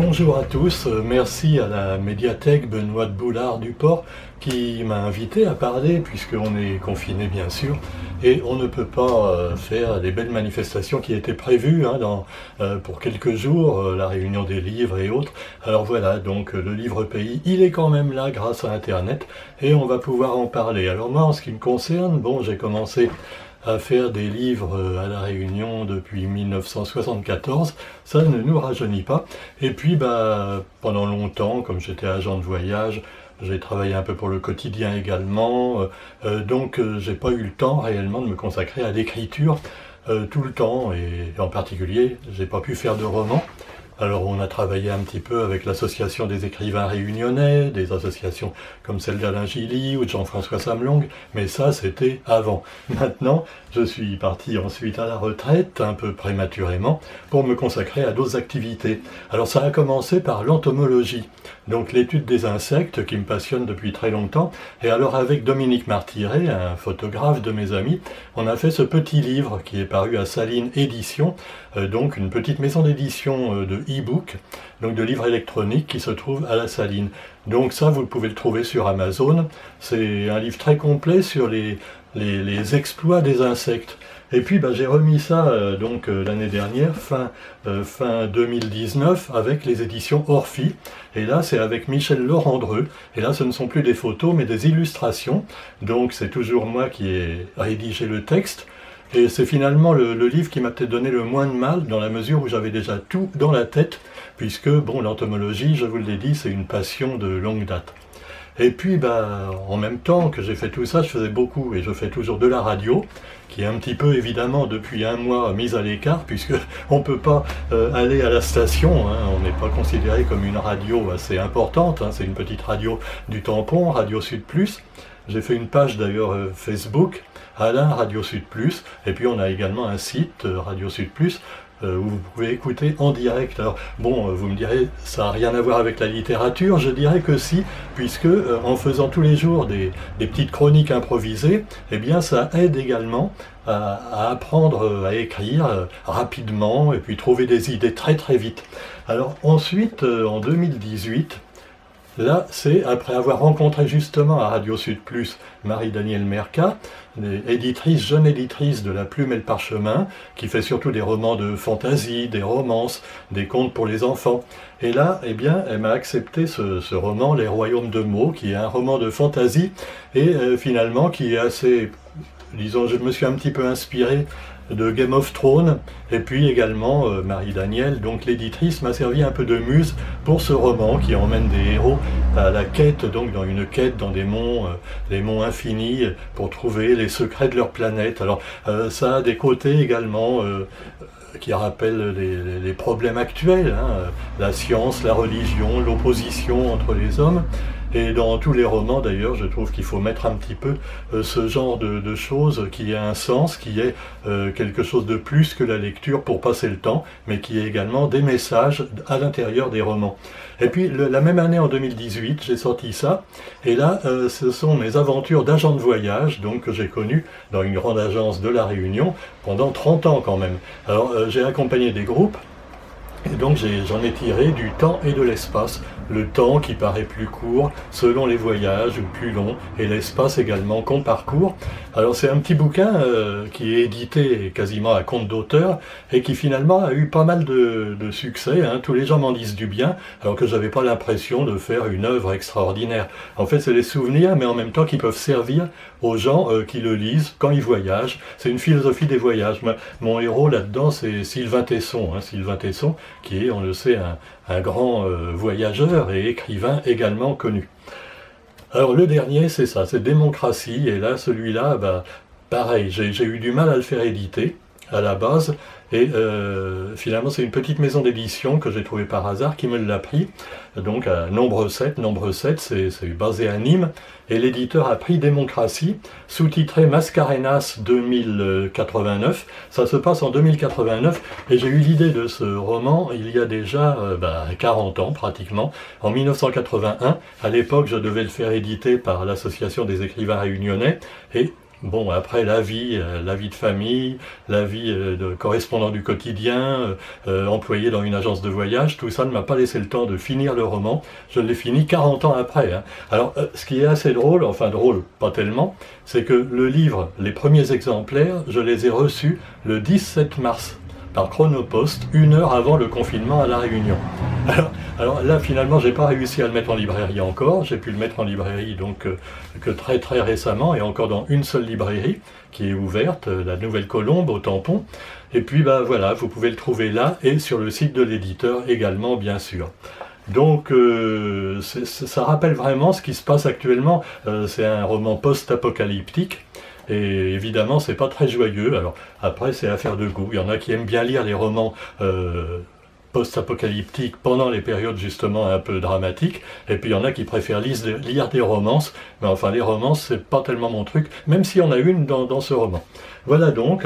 Bonjour à tous, merci à la médiathèque Benoît de Boulard du Port qui m'a invité à parler puisqu'on est confiné bien sûr et on ne peut pas faire les belles manifestations qui étaient prévues pour quelques jours, la réunion des livres et autres. Alors voilà, donc le livre pays, il est quand même là grâce à Internet et on va pouvoir en parler. Alors moi en ce qui me concerne, j'ai commencé à faire des livres à La Réunion depuis 1974, ça ne nous rajeunit pas. Et puis pendant longtemps, comme j'étais agent de voyage, j'ai travaillé un peu pour le quotidien également, donc j'ai pas eu le temps réellement de me consacrer à l'écriture tout le temps, et en particulier, j'ai pas pu faire de romans. Alors on a travaillé un petit peu avec l'association des écrivains réunionnais, des associations comme celle d'Alain Gilly ou de Jean-François Samlong, mais ça c'était avant. Maintenant, je suis parti ensuite à la retraite, un peu prématurément, pour me consacrer à d'autres activités. Alors ça a commencé par l'entomologie, donc l'étude des insectes qui me passionne depuis très longtemps, et alors avec Dominique Martiret, un photographe de mes amis, on a fait ce petit livre qui est paru à Saline Éditions, donc une petite maison d'édition de e-book, donc de livres électroniques qui se trouve à la Saline. Donc ça, vous pouvez le trouver sur Amazon. C'est un livre très complet sur les exploits des insectes. Et puis j'ai remis ça l'année dernière, fin 2019, avec les éditions Orphi. Et là, c'est avec Michel Laurent-Dreux. Et là, ce ne sont plus des photos, mais des illustrations. Donc c'est toujours moi qui ai rédigé le texte. Et c'est finalement le livre qui m'a peut-être donné le moins de mal, dans la mesure où j'avais déjà tout dans la tête, puisque l'entomologie, je vous l'ai dit, c'est une passion de longue date. Et puis en même temps que j'ai fait tout ça, je faisais beaucoup, et je fais toujours de la radio, qui est un petit peu évidemment depuis un mois mise à l'écart, puisque on ne peut pas aller à la station, on n'est pas considéré comme une radio assez importante, c'est une petite radio du tampon, Radio Sud Plus. J'ai fait une page d'ailleurs Facebook, Alain Radio Sud Plus, et puis on a également un site Radio Sud Plus où vous pouvez écouter en direct. Alors vous me direz, ça n'a rien à voir avec la littérature, je dirais que si, puisque en faisant tous les jours des petites chroniques improvisées, eh bien ça aide également à apprendre à écrire rapidement et puis trouver des idées très très vite. Alors ensuite, en 2018, là, c'est après avoir rencontré justement à Radio Sud Plus Marie-Danielle Mercat, jeune éditrice de La Plume et le Parchemin, qui fait surtout des romans de fantaisie, des romances, des contes pour les enfants. Et là, elle m'a accepté ce roman, Les Royaumes de mots, qui est un roman de fantaisie, et finalement qui est assez, disons, je me suis un petit peu inspiré de Game of Thrones, et puis également Marie-Danielle, donc l'éditrice, m'a servi un peu de muse pour ce roman qui emmène des héros à la quête, donc dans une quête dans des monts, les monts infinis, pour trouver les secrets de leur planète. Alors ça a des côtés également qui rappellent les problèmes actuels, la science, la religion, l'opposition entre les hommes. Et dans tous les romans d'ailleurs, je trouve qu'il faut mettre un petit peu ce genre de choses qui a un sens, qui est quelque chose de plus que la lecture pour passer le temps, mais qui est également des messages à l'intérieur des romans. Et puis la même année, en 2018, j'ai sorti ça, et là ce sont mes aventures d'agent de voyage, donc que j'ai connues dans une grande agence de La Réunion pendant 30 ans quand même. Alors j'ai accompagné des groupes, et donc j'en ai tiré du temps et de l'espace. Le temps qui paraît plus court selon les voyages ou plus long, et l'espace également qu'on parcourt. Alors c'est un petit bouquin qui est édité quasiment à compte d'auteur et qui finalement a eu pas mal de succès. Tous les gens m'en disent du bien, alors que j'avais pas l'impression de faire une œuvre extraordinaire. En fait, c'est des souvenirs, mais en même temps qui peuvent servir aux gens qui le lisent quand ils voyagent. C'est une philosophie des voyages. Mon héros là-dedans, c'est Sylvain Tesson. Sylvain Tesson, qui est, on le sait, un grand voyageur et écrivain également connu. Alors le dernier, c'est ça, c'est Démocratie, et là, celui-là, pareil, j'ai eu du mal à le faire éditer à la base, et finalement c'est une petite maison d'édition que j'ai trouvée par hasard qui me l'a pris, donc à Nombre 7, c'est basé à Nîmes, et l'éditeur a pris Démocratie, sous-titré Mascarenas 2089, ça se passe en 2089, et j'ai eu l'idée de ce roman il y a déjà 40 ans pratiquement, en 1981, à l'époque je devais le faire éditer par l'association des écrivains réunionnais, et Bon, après la vie de famille, la vie de correspondant du quotidien, employé dans une agence de voyage, tout ça ne m'a pas laissé le temps de finir le roman. Je l'ai fini 40 ans après, hein. Alors, ce qui est assez drôle, enfin drôle, pas tellement, c'est que le livre, les premiers exemplaires, je les ai reçus le 17 mars par Chronopost, 1 heure avant le confinement à La Réunion. Alors là, finalement, j'ai pas réussi à le mettre en librairie encore. J'ai pu le mettre en librairie donc que très très récemment, et encore dans une seule librairie qui est ouverte, la Nouvelle Colombe au Tampon. Et puis bah voilà, vous pouvez le trouver là et sur le site de l'éditeur également, bien sûr. Donc ça rappelle vraiment ce qui se passe actuellement. C'est un roman post-apocalyptique. Et évidemment, c'est pas très joyeux. Alors après, c'est affaire de goût. Il y en a qui aiment bien lire les romans post-apocalyptiques pendant les périodes justement un peu dramatiques. Et puis il y en a qui préfèrent lire des romances. Mais enfin, les romances, c'est pas tellement mon truc, même s'il y en a une dans ce roman. Voilà donc.